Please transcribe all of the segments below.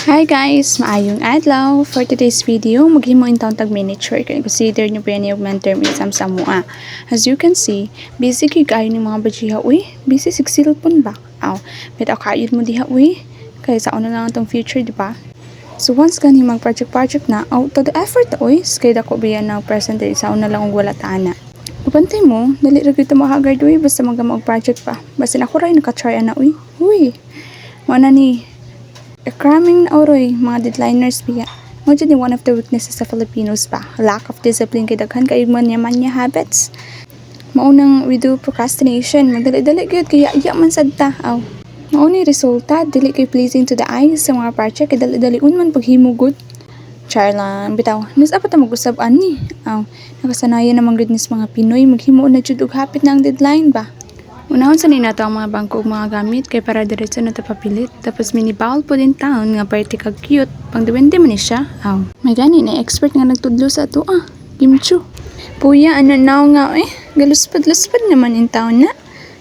Hi guys! Maayong adlaw! For today's video, maghimo intawon tag miniature kay consider nyo pa yung midterm exam sa mua. As you can see, busy kayo ng mga bajiha. Uy, busy sig cellphone ba? Aw, bitaw kayod mo diha uy. Kaya sa una lang itong future, di ba? So once gani mag project na, to the effort uy, skay dako biya na percentage sa una lang og wala tana. Kapantay mo, dali ra gyud ta makagard uy basta magama og project pa. Basta ako ray naka-try ana uy. Uy. Mo na ni cramming na oroy, mga deadliners biya. Mo dyan one of the weaknesses sa Filipinos pa. Lack of discipline kay daghan kay manya habits. Maunang we do procrastination. Magdali-dali gyud kaya iya man sad ta. Aw. Mauni resulta dili kay pleasing to the eyes sa mga project kay dali-dali man paghimo good. Char lang bitaw. Nus apa ta mag-usab ani? Aw. Nakasanayan namang goodness mga Pinoy maghimo na jud og hapit na ang deadline ba. Unahon sa ninato ang mga bangko ug mga gamit kay para diretso na tapapilit. Tapos mini-bowl po din taon nga party kag cute. Pang duwende man ni siya. Aw. May gani na expert nga nagtudlo sa ato Kimchu. Puya ano now nga galuspad-luspad naman in taon na.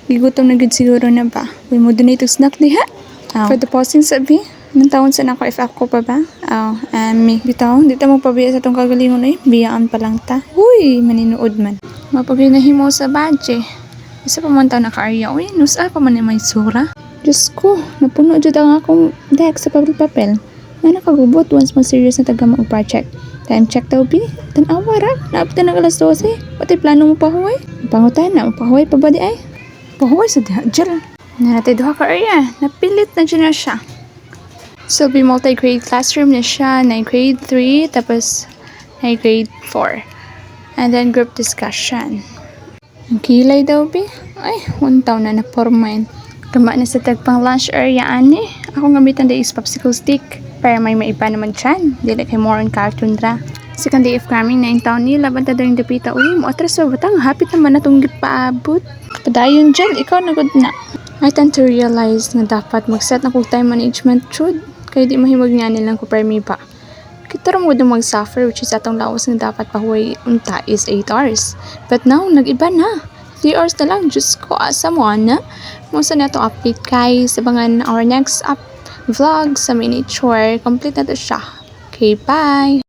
Gigutom na gud siguro na ba. Uy mo donate og snack diha. Aw. For the posting sabi. Nang taon sa nako if ako pa ba? Aw. Me bitaw di ta mo pabiya sa tong kagalingon biyaan pa lang ta. Uy maninuod man. Mapaghinahimo sa badge. Isa pa man tayo naka-area. Uy, nusa pa man may sura. Diyos ko, napuno dyan ang akong deck sa papel-papel. Nga nakagubot once mag-serious na taga mag project. Time check daw, B. Tanawa ra. Naabot na alas 12. Pati plano mo pahuway. Pangutan na, pahuway pa ba di ay? Pahuway sa dyan. Natay duha ka area. Napilit na dyan na siya. So, be multi-grade classroom na siya. Na grade 3, tapos na grade 4. And then group discussion. Ang kilay daw, be. Ay, 1 taon na na-formain. Tuma na sa tagpang lunch area, ani. Ako gamitan da is popsicle stick. Para may maiba naman dyan. Dili kay more on cartoon dra. Second day of cramming na yung taon nila. Banta daw yung dapita. Uy, mo atras sa batang. Hapit naman na itong gipaabot. Padayon dyan. Ikaw na good na. I tend to realize na dapat mag-set na kong time management should. Kaya di mahimag nga nilang ko permi pa. Kita rin mo doon mag-suffer which is atong lawas na dapat pahuway unta is 8 hours. But now, nag-iba na. 3 hours na lang. Diyos ko, asa mo na. Musa na itong update guys. Abangan our next vlog sa miniature. Complete na to siya. Okay, bye!